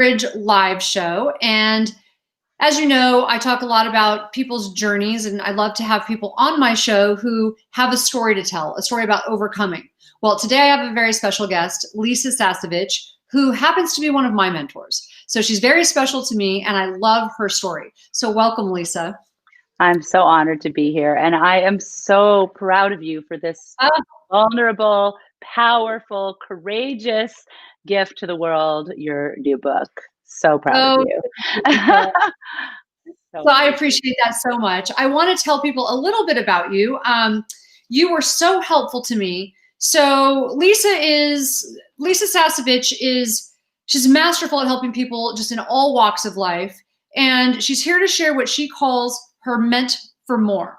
Bridge live show. And as you know, I talk a lot about people's journeys, and I love to have people on my show who have a story to tell, a story about overcoming. Well, today I have a very special guest, Lisa Sasevich, who happens to be one of my mentors. So she's very special to me, and I love her story. So welcome, Lisa. I'm so honored to be here. And I am so proud of you for this Ah, vulnerable, powerful, courageous gift to the world, your new book. So proud of oh, you. Lisa. So So I amazing. appreciate that so much. I want to tell people a little bit about you. You were so helpful to me. So Lisa Sasevich is she's masterful at helping people just in all walks of life, and she's here to share what she calls her meant for more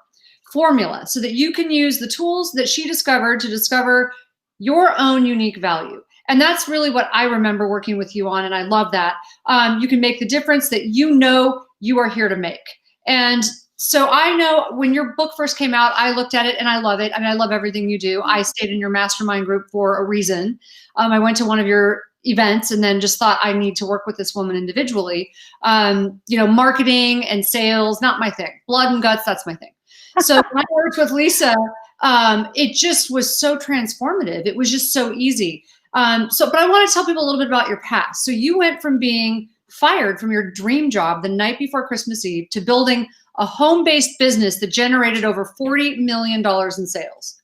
formula, so that you can use the tools that she discovered to discover your own unique value. And that's really what I remember working with you on, and I love that. You can make the difference that you know you are here to make. And so I know when your book first came out, I looked at it and I love it. I mean, I love everything you do. I stayed in your mastermind group for a reason. I went to one of your events and then just thought I need to work with this woman individually. Marketing and sales, not my thing. Blood and guts, that's my thing. So when I worked with Lisa, it just was so transformative. It was just so easy. But I want to tell people a little bit about your past. So you went from being fired from your dream job the night before Christmas Eve to building a home-based business that generated over $40 million in sales,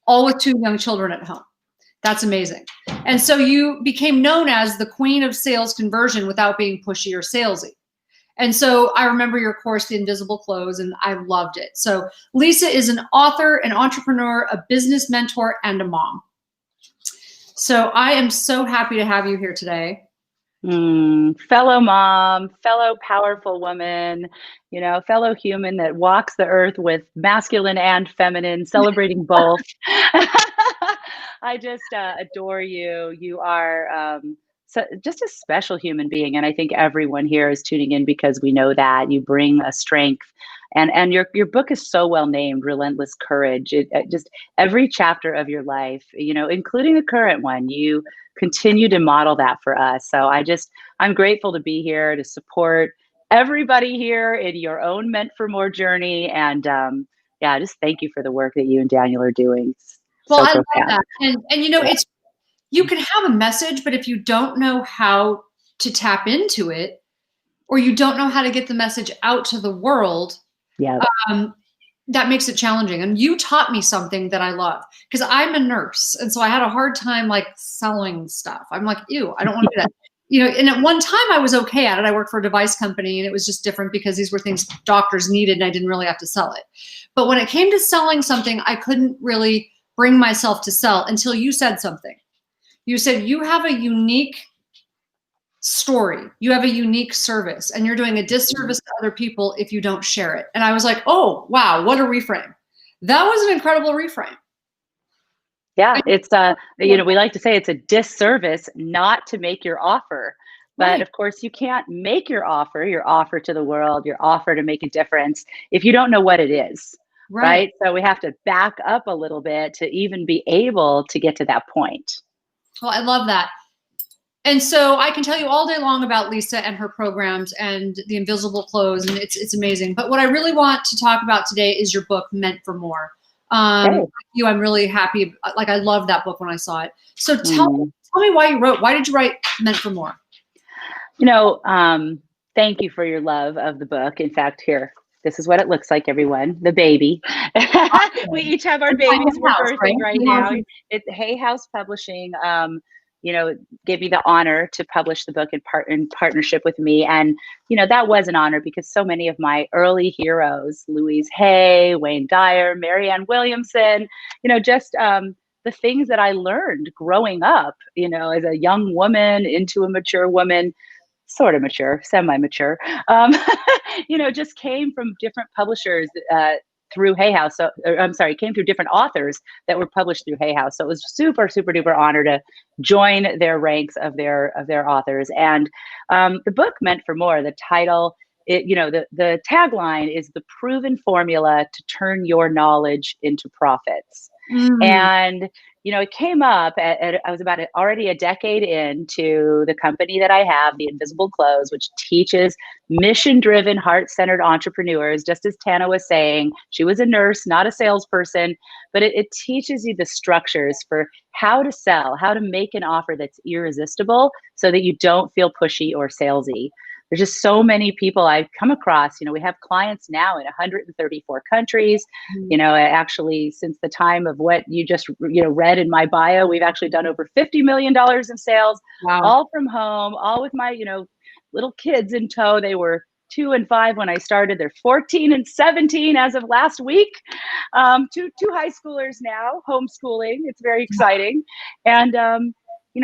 all with 2 young children at home. That's amazing. And so you became known as the queen of sales conversion without being pushy or salesy. And so I remember your course, The Invisible Close, and I loved it. So Lisa is an author, an entrepreneur, a business mentor, and a mom. So I am so happy to have you here today. Fellow mom, fellow powerful woman, fellow human that walks the earth with masculine and feminine, celebrating both. I just adore you. You are just a special human being. And I think everyone here is tuning in because we know that you bring a strength. And your book is so well named, Relentless Courage. It just every chapter of your life, including the current one, you continue to model that for us. So I'm grateful to be here to support everybody here in your own Meant for More journey. And just thank you for the work that you and Daniel are doing. Well, So I love profound. that. And it's you can have a message, but if you don't know how to tap into it, or you don't know how to get the message out to the world, Yeah. That makes it challenging. And you taught me something that I love, because I'm a nurse. And so I had a hard time selling stuff. I'm like, ew, I don't want to do that. And at one time I was okay at it. I worked for a device company and it was just different because these were things doctors needed and I didn't really have to sell it. But when it came to selling something, I couldn't really bring myself to sell until you said something. You said you have a unique story, you have a unique service, and you're doing a disservice to other people if you don't share it. And I was like, oh, wow, what a reframe. That was an incredible reframe. Yeah, it's we like to say it's a disservice not to make your offer. But Right. of course, you can't make your offer to the world, your offer to make a difference if you don't know what it is. Right. So we have to back up a little bit to even be able to get to that point. Well, I love that. And so I can tell you all day long about Lisa and her programs and The Invisible Close, and it's amazing. But what I really want to talk about today is your book, Meant for More. I'm really happy. I loved that book when I saw it. So tell me why did you write Meant for More? Thank you for your love of the book. In fact, here, this is what it looks like, everyone. The baby. Awesome. We each have our babies we're birthing right now. It's Hay House Publishing. Gave me the honor to publish the book in partnership with me. And, that was an honor because so many of my early heroes, Louise Hay, Wayne Dyer, Marianne Williamson, the things that I learned growing up, as a young woman into a mature woman, sort of mature, semi-mature, just came from different publishers through Hay House. Came through different authors that were published through Hay House. So it was super, super duper honor to join their ranks of their authors. And the book Meant for More, the title, the tagline is the proven formula to turn your knowledge into profits. And it came up I was about already a decade into the company that I have, The Invisible Close, which teaches mission-driven, heart-centered entrepreneurs. Just as Tana was saying, she was a nurse, not a salesperson, but it teaches you the structures for how to sell, how to make an offer that's irresistible so that you don't feel pushy or salesy. There's just so many people I've come across. We have clients now in 134 countries. Actually, since the time of what you just read in my bio, we've actually done over $50 million in sales. Wow. All from home, all with my little kids in tow. They were 2 and 5 when I started. They're 14 and 17 as of last week. Two high schoolers now, homeschooling. It's very exciting. And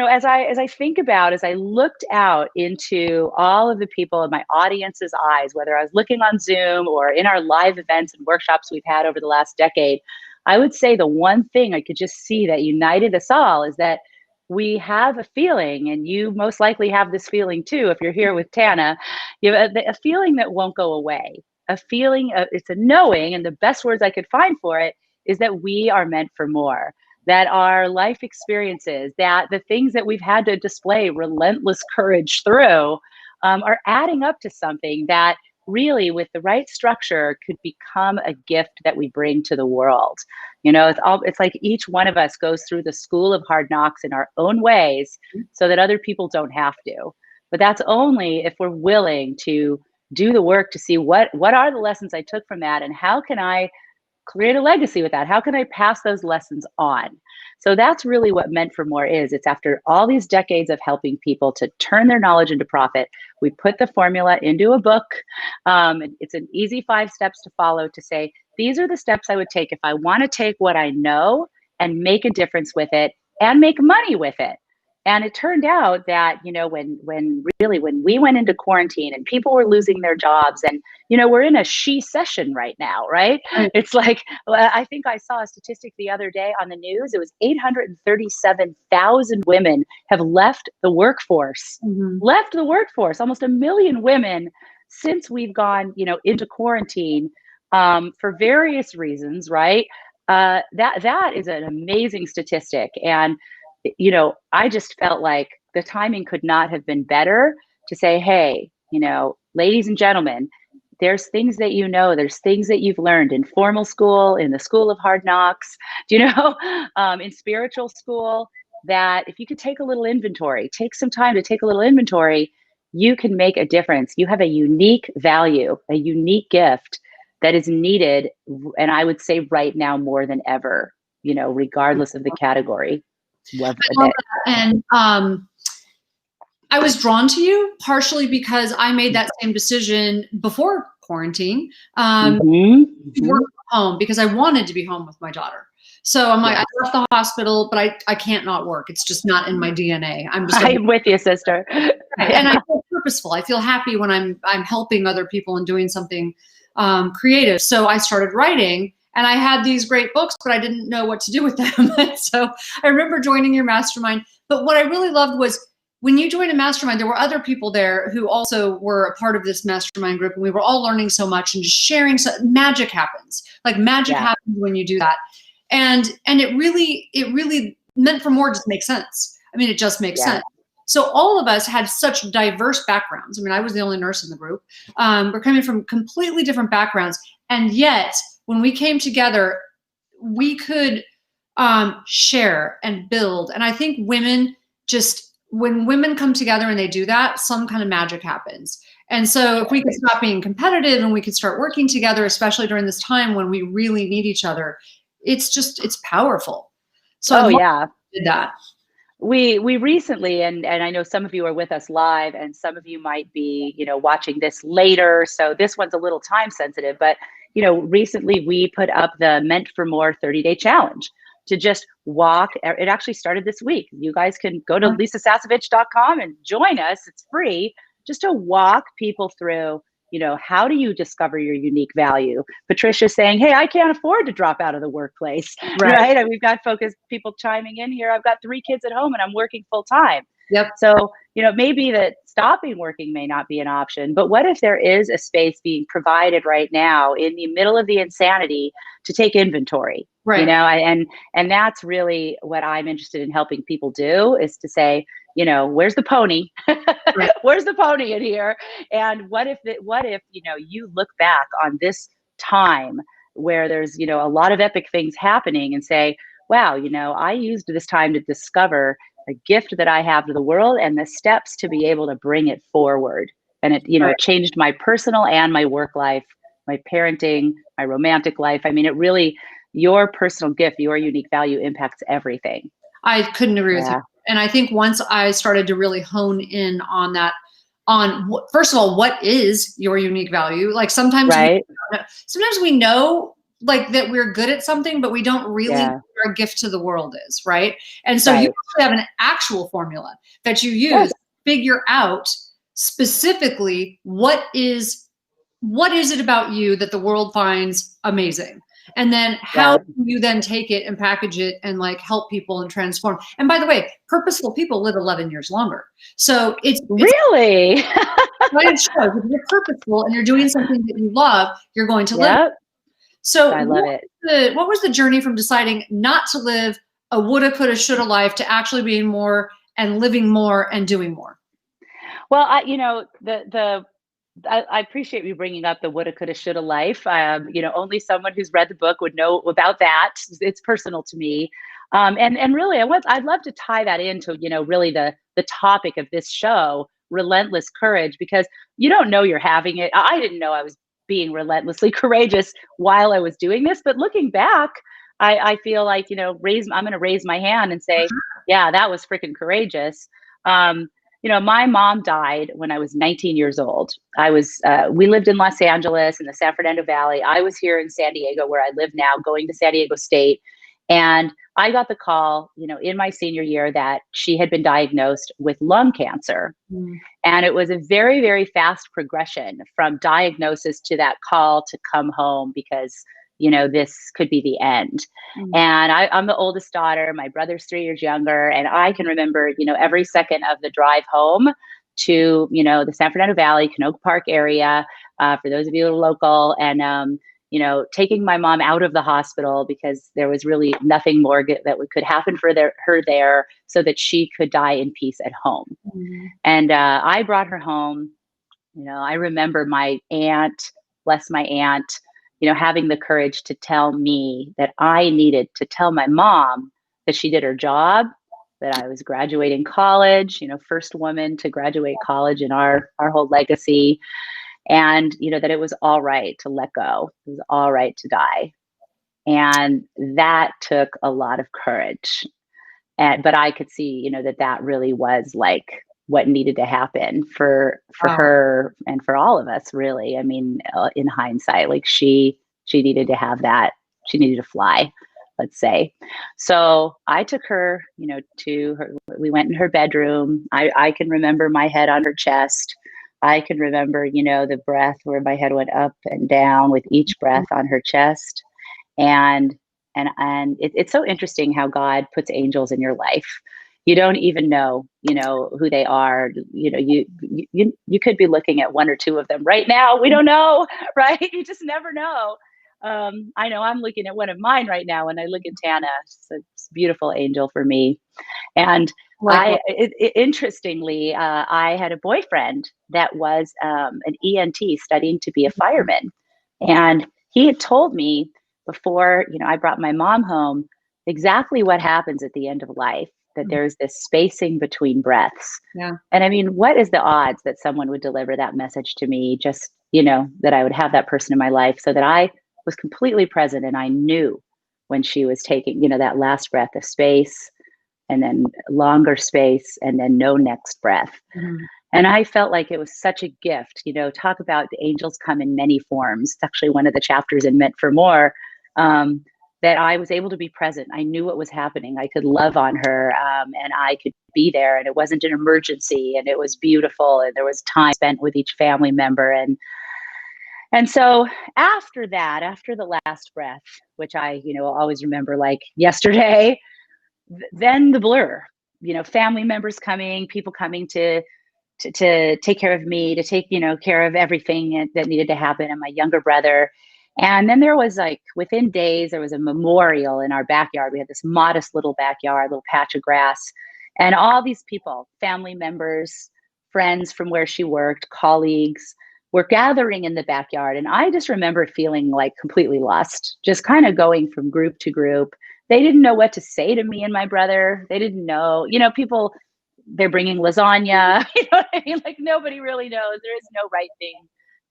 as I think about, as I looked out into all of the people in my audience's eyes, whether I was looking on Zoom or in our live events and workshops we've had over the last decade, I would say the one thing I could just see that united us all is that we have a feeling, and you most likely have this feeling too, if you're here with Tana, you have a feeling that won't go away. A feeling, it's a knowing, and the best words I could find for it is that we are meant for more. That our life experiences, that the things that we've had to display relentless courage through are adding up to something that really, with the right structure, could become a gift that we bring to the world. It's like each one of us goes through the school of hard knocks in our own ways so that other people don't have to. But that's only if we're willing to do the work to see what are the lessons I took from that, and how can I create a legacy with that? How can I pass those lessons on? So that's really what Meant for More is. It's after all these decades of helping people to turn their knowledge into profit. We put the formula into a book. It's an easy 5 steps to follow to say, these are the steps I would take if I want to take what I know and make a difference with it and make money with it. And it turned out that, when we went into quarantine and people were losing their jobs, and, we're in a she-cession right now, right? It's like, I think I saw a statistic the other day on the news. It was 837,000 women have left the workforce, almost 1 million women since we've gone, into quarantine for various reasons, right? That is an amazing statistic. And I just felt like the timing could not have been better to say, hey, ladies and gentlemen, there's things that there's things that you've learned in formal school, in the school of hard knocks, in spiritual school, that if you could take a little inventory, take some time to take a little inventory, you can make a difference. You have a unique value, a unique gift that is needed. And I would say right now more than ever, regardless of the category. And I was drawn to you partially because I made that same decision before quarantine to work from home because I wanted to be home with my daughter. So I'm like, I left the hospital, but I can't not work. It's just not in my DNA. I'm with you, sister. And I feel purposeful. I feel happy when I'm helping other people and doing something creative. So I started writing. And I had these great books, but I didn't know what to do with them. So I remember joining your mastermind. But what I really loved was when you joined a mastermind, there were other people there who also were a part of this mastermind group. And we were all learning so much and just sharing. So magic happens. Like magic happens when you do that. And it really Meant for More just makes sense. I mean, it just makes sense. So all of us had such diverse backgrounds. I mean, I was the only nurse in the group. We're coming from completely different backgrounds. And yet, when we came together, we could share and build. And I think when women come together and they do that, some kind of magic happens. And so if we could stop being competitive and we could start working together, especially during this time when we really need each other, it's powerful. So did that. We recently, and I know some of you are with us live and some of you might be, watching this later. So this one's a little time sensitive, but recently we put up the Meant for More 30-day challenge to just walk. It actually started this week. You guys can go to lisasasevich.com and join us. It's free just to walk people through, how do you discover your unique value? Patricia's saying, hey, I can't afford to drop out of the workplace, right? And we've got people chiming in here. I've got 3 kids at home and I'm working full time. Yep. So, maybe that stopping working may not be an option, but what if there is a space being provided right now in the middle of the insanity to take inventory? Right. And that's really what I'm interested in helping people do, is to say, where's the pony? Right. Where's the pony in here? And what if you look back on this time where there's, a lot of epic things happening, and say, wow, I used this time to discover a gift that I have to the world and the steps to be able to bring it forward. And it, Right. it changed my personal and my work life, my parenting, my romantic life. I mean, it really, your personal gift, your unique value impacts everything. I couldn't agree with you. Yeah. And I think once I started to really hone in on that, first of all, what is your unique value? Like sometimes Right. we know like that we're good at something, but we don't really know what our gift to the world is, right? And so you have an actual formula that you use to figure out specifically what is it about you that the world finds amazing? And then how do you then take it and package it and like help people and transform? And by the way, purposeful people live 11 years longer. So it's really, it shows. If you're purposeful and you're doing something that you love, you're going to live. So I love it. What was the journey from deciding not to live a woulda, coulda, shoulda life to actually being more and living more and doing more? Well, I appreciate you bringing up the woulda, coulda, shoulda life. Only someone who's read the book would know about that. It's personal to me. And really, I'd love to tie that into, really the topic of this show, relentless courage, because you don't know you're having it. I didn't know I was being relentlessly courageous while I was doing this, but looking back, I feel like, I'm going to raise my hand and say, yeah, that was freaking courageous. My mom died when I was 19 years old. We lived in Los Angeles in the San Fernando Valley. I was here in San Diego, where I live now, going to San Diego State. And I got the call, in my senior year, that she had been diagnosed with lung cancer. And it was a very, very fast progression from diagnosis to that call to come home, because this could be the end. And I'm the oldest daughter. My brother's 3 years younger. And I can remember, every second of the drive home to, the San Fernando Valley, Canoga Park area, for those of you who are local, and, taking my mom out of the hospital, because there was really nothing more that could happen for her there, so that she could die in peace at home. And I brought her home. I remember my aunt, bless my aunt, having the courage to tell me that I needed to tell my mom that she did her job, that I was graduating college, first woman to graduate college in our whole legacy. And, that it was all right to let go. It was all right to die. And that took a lot of courage. But I could see, that really was like what needed to happen for her and for all of us, really. I mean, in hindsight, like she needed to have that. She needed to fly, let's say. So I took her, to her. We went in her bedroom. I can remember my head on her chest. I can remember, the breath where my head went up and down with each breath on her chest. And it's so interesting how God puts angels in your life. You don't even know, who they are. You could be looking at one or two of them right now. We don't know, right? You just never know. I know I'm looking at one of mine right now, and I look at Tana. It's a beautiful angel for me. And interestingly, I had a boyfriend that was an ENT studying to be a fireman. And he had told me before, I brought my mom home, exactly what happens at the end of life, that there's this spacing between breaths. Yeah. And I mean, what is the odds that someone would deliver that message to me, just, that I would have that person in my life, so that I was completely present and I knew when she was taking, that last breath of space, and then longer space, and then no next breath. And I felt like it was such a gift, talk about the angels come in many forms. It's actually one of the chapters in Meant for More, that I was able to be present. I knew what was happening. I could love on her, and I could be there, and it wasn't an emergency, and it was beautiful. And there was time spent with each family member. And so after that, after the last breath, which I, always remember like yesterday, then the blur. family members coming, people coming to take care of me, to take, care of everything that needed to happen, and my younger brother. And then there was like, within days, there was a memorial in our backyard. We had this modest little backyard, little patch of grass, and all these people, family members, friends from where she worked, colleagues, were gathering in the backyard. And I just remember feeling like completely lost, just kind of going from group to group. They didn't know what to say to me and my brother. They didn't know, people, they're bringing lasagna, you know what I mean? Like, nobody really knows. There is no right thing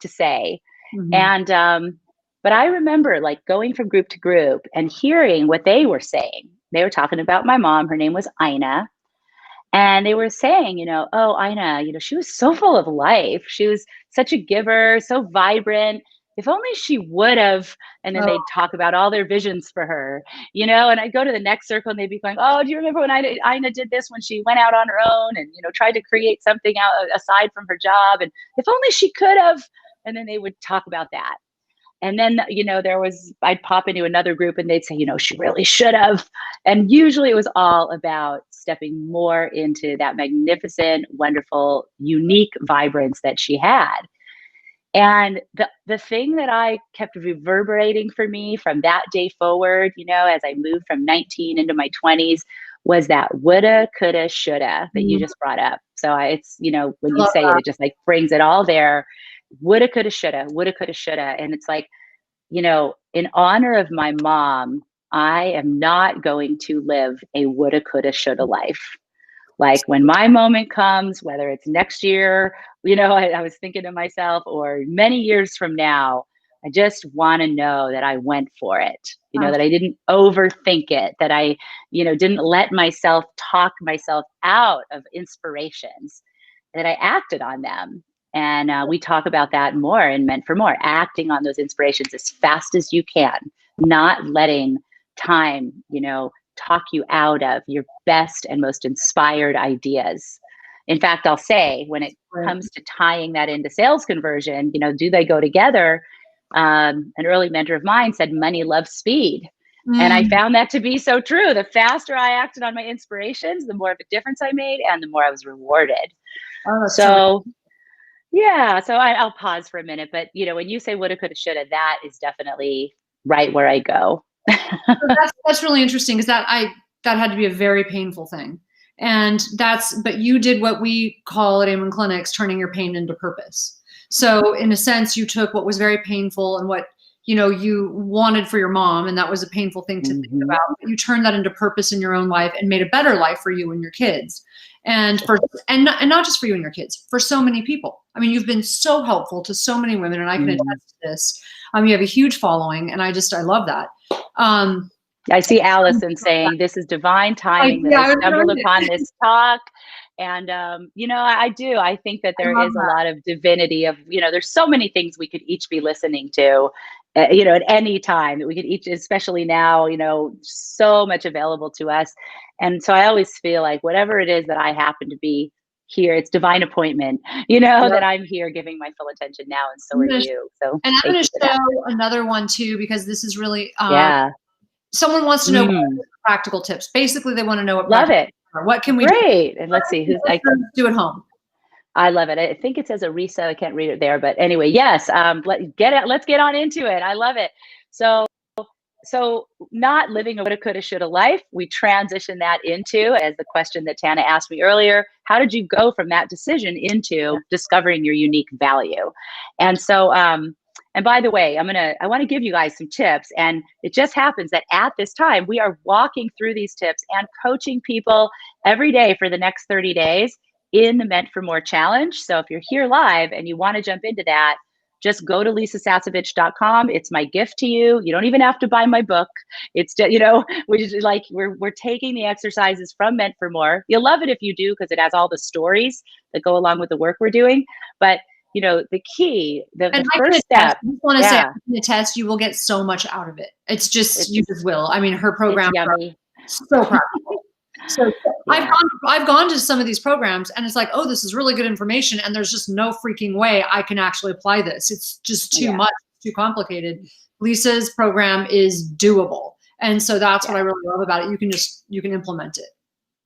to say. Mm-hmm. And, but I remember like going from group to group and hearing what they were saying. They were talking about my mom. Her name was Ina. And they were saying, oh, Ina, she was so full of life. She was such a giver, so vibrant. If only she would have. And then they'd talk about all their visions for her, and I'd go to the next circle and they'd be going, oh, do you remember when Ina did this, when she went out on her own and, tried to create something out aside from her job? And if only she could have. And then they would talk about that. And then, I'd pop into another group and they'd say, she really should have. And usually it was all about stepping more into that magnificent, wonderful, unique vibrance that she had. And the thing that I kept reverberating for me from that day forward, as I moved from 19 into my 20s, was that woulda, coulda, shoulda that you just brought up. So it's, when you say it just like brings it all there. Woulda, coulda, shoulda, woulda, coulda, shoulda. And it's like, in honor of my mom, I am not going to live a woulda, coulda, shoulda life. Like, when my moment comes, whether it's next year, I was thinking to myself, or many years from now, I just want to know that I went for it, that I didn't overthink it, that I, didn't let myself talk myself out of inspirations, that I acted on them. And we talk about that more in Meant for More, acting on those inspirations as fast as you can, not letting time, talk you out of your best and most inspired ideas. In fact, I'll say, when it comes to tying that into sales conversion, do they go together? An early mentor of mine said, money loves speed. And I found that to be so true. The faster I acted on my inspirations, the more of a difference I made and the more I was rewarded. So I'll pause for a minute. But, when you say woulda, coulda, shoulda, that is definitely right where I go. That's really interesting, because that had to be a very painful thing. But you did what we call at Amen Clinics, turning your pain into purpose. So in a sense, you took what was very painful and what, you wanted for your mom, and that was a painful thing to think about. You turned that into purpose in your own life and made a better life for you and your kids. And not just for you and your kids, for so many people. I mean, you've been so helpful to so many women, and I can attest to this. You have a huge following, and I love that. I see Allison saying, this is divine timing that I stumbled upon this talk. And, I do. I think that there is a lot of divinity of, there's so many things we could each be listening to, at any time that we could each, especially now, so much available to us. And so I always feel like whatever it is that I happen to be here, it's divine appointment, that I'm here giving my full attention now. And so are you. So, and I'm going to show another one too, because this is really, someone wants to know practical tips. Basically, they want to know what can we do? And let's see who's do at home. I love it. I think it says Arisa. I can't read it there, but anyway, yes. Let's get on into it. I love it. So not living a woulda, coulda, shoulda life, we transition that into, as the question that Tana asked me earlier, how did you go from that decision into discovering your unique value? And so, and by the way, I want to give you guys some tips. And it just happens that at this time, we are walking through these tips and coaching people every day for the next 30 days in the Meant for More challenge. So if you're here live and you want to jump into that, just go to lisasasevich.com. It's my gift to you. You don't even have to buy my book. It's just, we're taking the exercises from Meant for More. You'll love it if you do, because it has all the stories that go along with the work we're doing. But the key, the first step. I just want to say, I can attest, you will get so much out of it. You just will. I mean, her program is so practical. So I've gone to some of these programs, and it's like, oh, this is really good information, and there's just no freaking way I can actually apply this. It's just too much, too complicated. Lisa's program is doable, and so that's what I really love about it. You can implement it.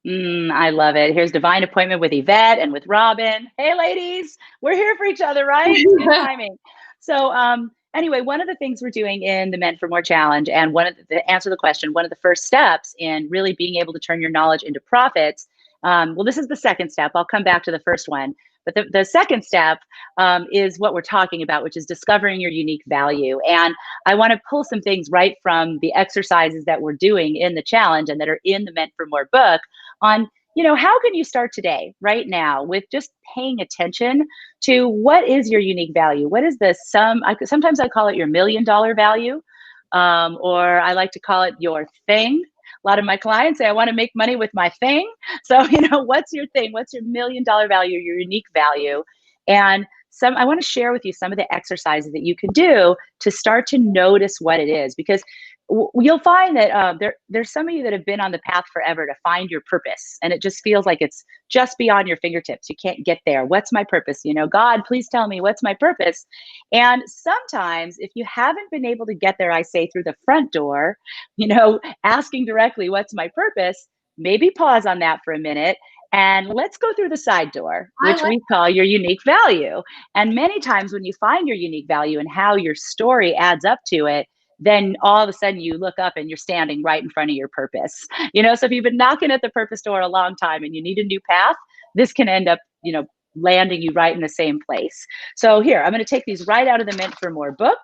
I love it. Here's divine appointment with Yvette and with Robin. Hey, ladies, we're here for each other, right? It's good timing. So, anyway, one of the things we're doing in the Meant for More challenge, and to answer the question, one of the first steps in really being able to turn your knowledge into profits. Well, this is the second step. I'll come back to the first one. But the second step is what we're talking about, which is discovering your unique value. And I want to pull some things right from the exercises that we're doing in the challenge and that are in the Meant for More book on, how can you start today, right now, with just paying attention to what is your unique value? What is the sometimes I call it your $1 million value, or I like to call it your thing. A lot of my clients say, I want to make money with my thing. So, what's your thing? What's your $1 million value, your unique value? And I want to share with you some of the exercises that you can do to start to notice what it is, because you'll find that there's some of you that have been on the path forever to find your purpose, and it just feels like it's just beyond your fingertips. You can't get there. What's my purpose? God, please tell me what's my purpose. And sometimes if you haven't been able to get there, I say through the front door, asking directly, what's my purpose? Maybe pause on that for a minute. And let's go through the side door, which we call your unique value. And many times when you find your unique value and how your story adds up to it, then all of a sudden you look up and you're standing right in front of your purpose. So if you've been knocking at the purpose door a long time and you need a new path, this can end up, landing you right in the same place. So here, I'm going to take these right out of the Meant for More book.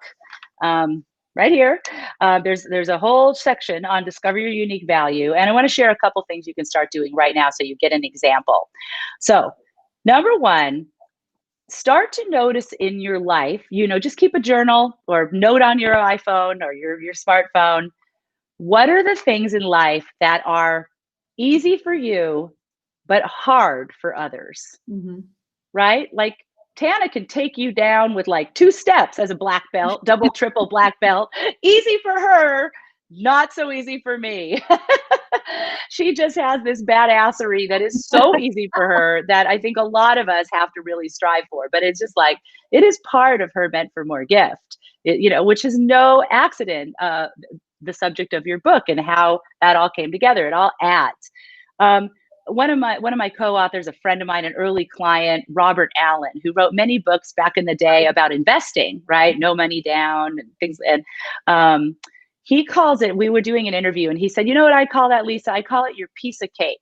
Right here, there's a whole section on discover your unique value. And I want to share a couple things you can start doing right now so you get an example. So number one, start to notice in your life, just keep a journal or note on your iPhone or your smartphone. What are the things in life that are easy for you, but hard for others? Mm-hmm. Right? Like Tana can take you down with like 2 steps as a black belt, double, triple black belt. Easy for her, not so easy for me. She just has this badassery that is so easy for her that I think a lot of us have to really strive for. But it's just like, it is part of her Meant for More gift, which is no accident, the subject of your book and how that all came together. It all adds. One of my co-authors, a friend of mine, an early client, Robert Allen, who wrote many books back in the day about investing, right? No money down and things. And he calls it, we were doing an interview and he said, you know what I call that, Lisa? I call it your piece of cake.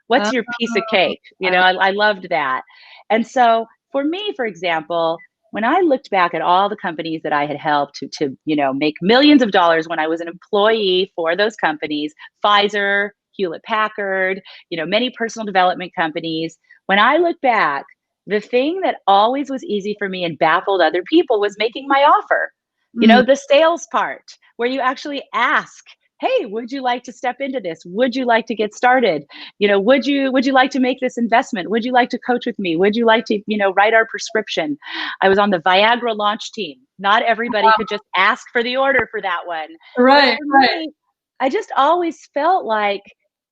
What's your piece of cake? I loved that. And so for me, for example, when I looked back at all the companies that I had helped to make millions of dollars when I was an employee for those companies, Pfizer, Hewlett Packard, many personal development companies. When I look back, the thing that always was easy for me and baffled other people was making my offer. The sales part where you actually ask, hey, would you like to step into this? Would you like to get started? Would you like to make this investment? Would you like to coach with me? Would you like to, write our prescription? I was on the Viagra launch team. Not everybody could just ask for the order for that one. Right. Me, I just always felt like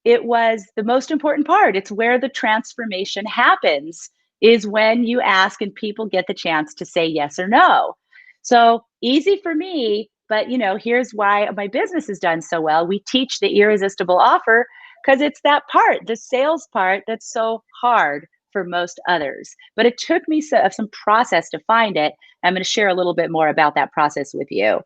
it was the most important part. It's where the transformation happens, is when you ask and people get the chance to say yes or no. So easy for me, but here's why my business has done so well. We teach the irresistible offer because it's that part, the sales part, that's so hard for most others. But it took me some process to find it. I'm going to share a little bit more about that process with you.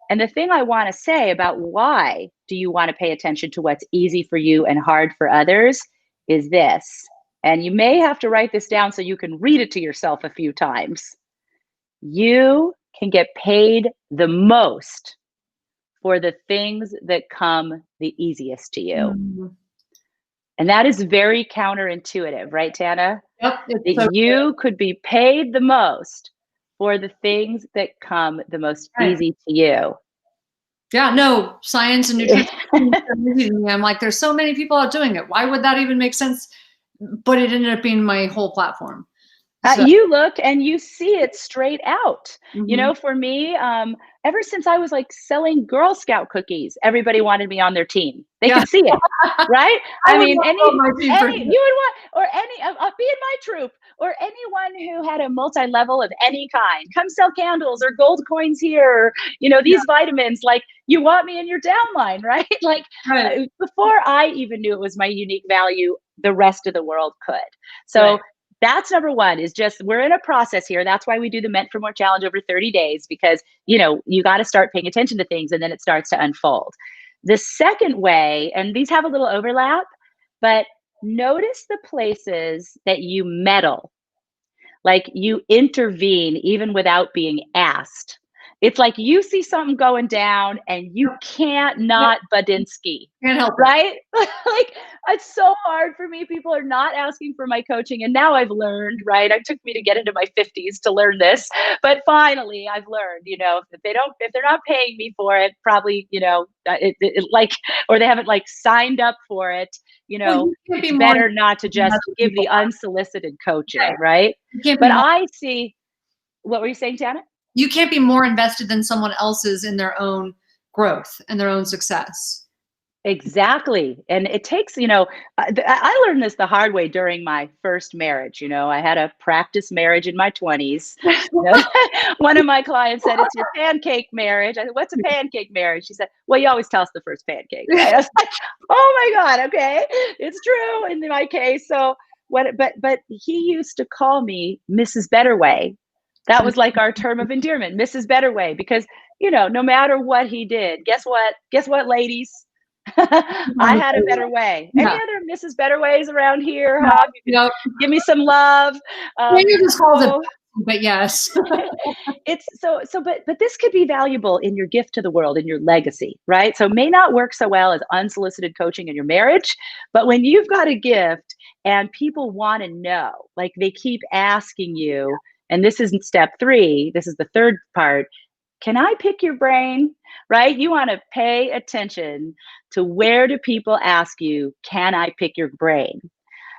And the thing I want to say about why do you want to pay attention to what's easy for you and hard for others is this. And you may have to write this down so you can read it to yourself a few times. You can get paid the most for the things that come the easiest to you. Mm-hmm. And that is very counterintuitive, right, Tana? Yep. That you could be paid the most for the things that come the most easy to you. Yeah, no, science and nutrition. I'm like, there's so many people out doing it. Why would that even make sense? But it ended up being my whole platform. You look and you see it straight out. Mm-hmm. You know, for me, ever since I was like selling Girl Scout cookies, everybody wanted me on their team. They could see it, right? I mean, you would want, or be in my troop, or anyone who had a multi-level of any kind. Come sell candles or gold coins here, or, you know, these vitamins. Like, you want me in your downline, right? Like, before I even knew it was my unique value, the rest of the world could. So. That's number one, is just, we're in a process here. That's why we do the Meant for More challenge over 30 days, because, you know, you got to start paying attention to things and then it starts to unfold. The second way, and these have a little overlap, but notice the places that you meddle, like you intervene even without being asked. It's like you see something going down and you can't not Badinsky. Can't help right? Like, it's so hard for me. People are not asking for my coaching. And now I've learned, right? It took me to get into my 50s to learn this. But finally, I've learned, you know, if they're not paying me for it, probably, you know, or they haven't like signed up for it, you know, it's better not to just give the unsolicited coaching, right? But I see, what were you saying, Tana? You can't be more invested than someone else's in their own growth and their own success. Exactly. And it takes, you know, I learned this the hard way during my first marriage. You know, I had a practice marriage in my 20s. You know, one of my clients said, it's your pancake marriage. I said, what's a pancake marriage? She said, well, you always tell us the first pancake. Right? I was like, oh my God, okay. It's true in my case. So but he used to call me Mrs. Betterway. That was like our term of endearment, Mrs. Betterway, because, you know, no matter what he did, guess what, ladies? I had a better way. Any other Mrs. Betterways around here? Huh? Give me some love. But yes. It's but this could be valuable in your gift to the world, in your legacy, right? So it may not work so well as unsolicited coaching in your marriage, but when you've got a gift and people want to know, like they keep asking you, and this isn't step 3, this is the third part. Can I pick your brain? Right? You want to pay attention to, where do people ask you, can I pick your brain?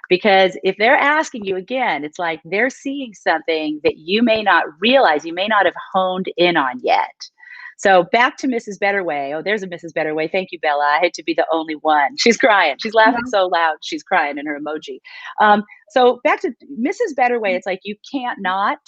Because if they're asking you again, it's like they're seeing something that you may not realize, you may not have honed in on yet. So back to Mrs. Betterway. Oh, there's a Mrs. Betterway. Thank you, Bella. I hate to be the only one. She's crying. She's laughing so loud. She's crying in her emoji. So back to Mrs. Betterway. It's like, you can't not.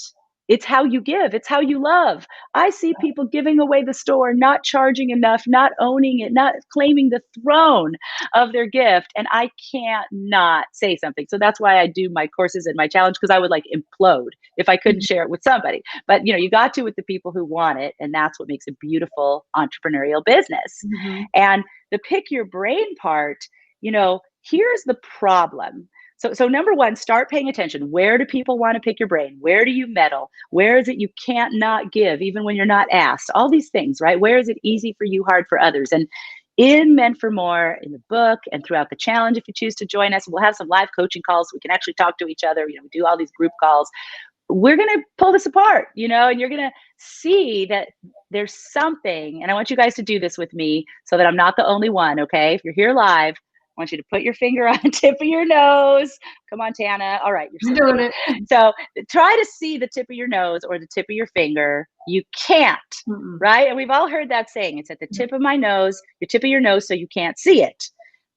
It's how you give. It's how you love. I see people giving away the store, not charging enough, not owning it, not claiming the throne of their gift. And I can't not say something. So that's why I do my courses and my challenge, because I would like implode if I couldn't share it with somebody. But, you know, you got to with the people who want it. And that's what makes a beautiful entrepreneurial business. Mm-hmm. And the pick your brain part, you know, here's the problem. So number one, start paying attention. Where do people want to pick your brain? Where do you meddle? Where is it you can't not give, even when you're not asked? All these things, right? Where is it easy for you, hard for others? And in Meant for More, in the book, and throughout the challenge, if you choose to join us, we'll have some live coaching calls. We can actually talk to each other. You know, we do all these group calls. We're going to pull this apart, you know, and you're going to see that there's something. And I want you guys to do this with me so that I'm not the only one, okay? If you're here live, I want you to put your finger on the tip of your nose. Come on, Tana. All right, you're doing it. So try to see the tip of your nose or the tip of your finger. You can't, right? And we've all heard that saying. It's at the tip of my nose, the tip of your nose, so you can't see it.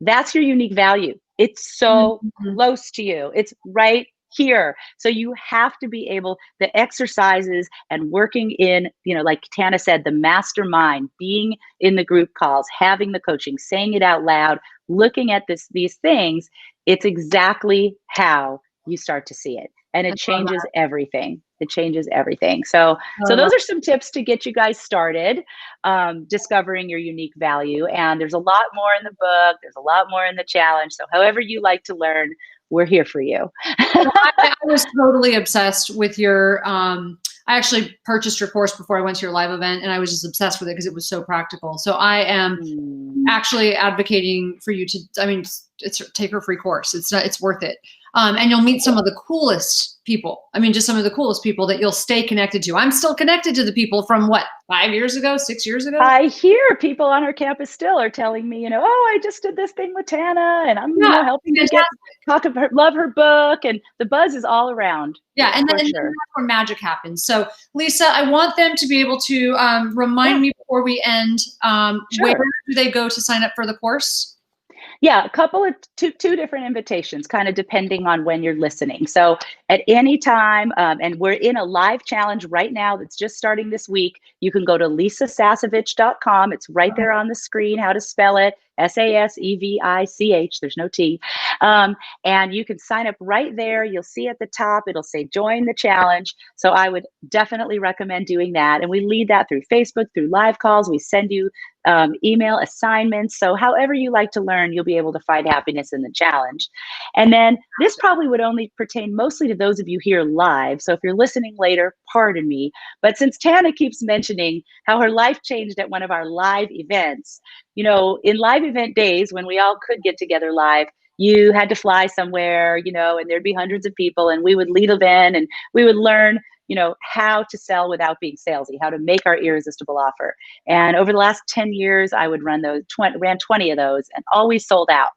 That's your unique value. It's so close to you. It's right here. So you have to be able, the exercises and working in, you know, like Tana said, the mastermind, being in the group calls, having the coaching, saying it out loud, looking at these things, it's exactly how you start to see it. And it changes everything. It changes everything. So those are some tips to get you guys started, discovering your unique value. And there's a lot more in the book. There's a lot more in the challenge. So however you like to learn, we're here for you. I was totally obsessed with your, I actually purchased your course before I went to your live event, and I was just obsessed with it because it was so practical. So I am actually advocating for you to, I mean, take her free course. It's worth it. And you'll meet some of the coolest people. I mean, just some of the coolest people that you'll stay connected to. I'm still connected to the people from what, 5 years ago, 6 years ago? I hear people on our campus still are telling me, oh, I just did this thing with Tana, and I'm, helping to love her book, and the buzz is all around. Yeah, and then that's where magic happens. So, Lisa, I want them to be able to remind me before we end, where do they go to sign up for the course? Yeah, a couple of two different invitations, kind of depending on when you're listening. So at any time, and we're in a live challenge right now that's just starting this week. You can go to lisasasevich.com. It's right there on the screen, how to spell it. Sasevich. There's no T. And you can sign up right there. You'll see at the top, it'll say join the challenge. So I would definitely recommend doing that. And we lead that through Facebook, through live calls. We send you email assignments. So however you like to learn, you'll be able to find happiness in the challenge. And then this probably would only pertain mostly to those of you here live. So if you're listening later, pardon me. But since Tana keeps mentioning how her life changed at one of our live events, in live event days when we all could get together live, you had to fly somewhere, and there'd be hundreds of people, and we would lead event and we would learn how to sell without being salesy, how to make our irresistible offer. And over the last 10 years, I would ran 20 of those and always sold out.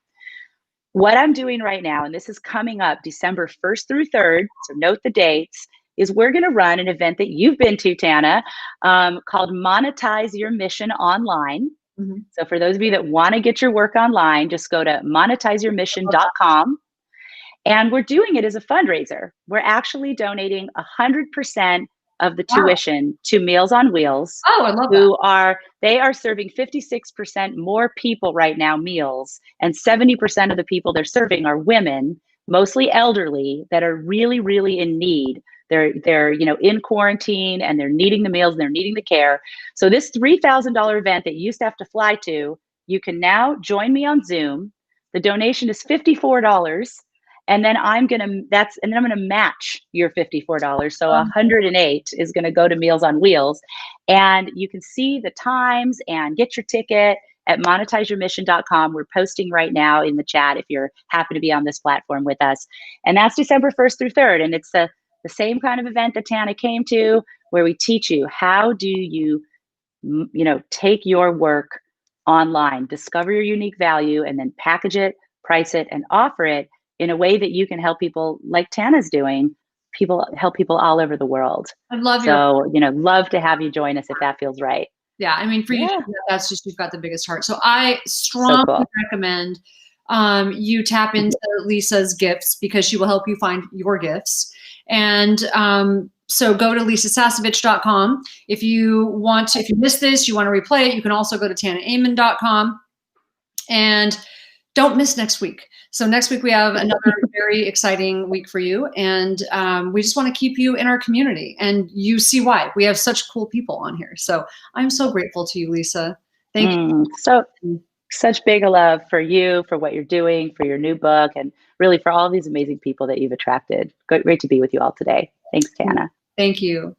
What I'm doing right now, and this is coming up December 1st through 3rd, so note the dates, is we're going to run an event that you've been to, Tana, called Monetize Your Mission Online. Mm-hmm. So for those of you that want to get your work online, just go to monetizeyourmission.com. And we're doing it as a fundraiser. We're actually donating 100% of the tuition to Meals on Wheels. Oh, I love that. They are serving 56% more people right now meals, and 70% of the people they're serving are women, mostly elderly, that are really, really in need. They're in quarantine, and they're needing the meals and they're needing the care. So this $3,000 event that you used to have to fly to, you can now join me on Zoom. The donation is $54. And then I'm gonna match your $54. So $108 is gonna go to Meals on Wheels. And you can see the times and get your ticket at monetizeyourmission.com. We're posting right now in the chat if you're happy to be on this platform with us. And that's December 1st through 3rd. And it's the same kind of event that Tana came to, where we teach you how do you take your work online, discover your unique value, and then package it, price it, and offer it in a way that you can help people like Tana's doing, help people all over the world. I love love to have you join us if that feels right. Yeah, I mean, for you, that's just, you've got the biggest heart. So I strongly recommend you tap into Lisa's gifts, because she will help you find your gifts. And so go to lisasasevich.com. If you missed this, you want to replay it, you can also go to tanaamen.com. And don't miss next week. So next week we have another very exciting week for you. And we just want to keep you in our community. And you see why. We have such cool people on here. So I'm so grateful to you, Lisa. Thank you. So such big love for you, for what you're doing, for your new book, and really for all these amazing people that you've attracted. Great to be with you all today. Thanks, Tana. Thank you.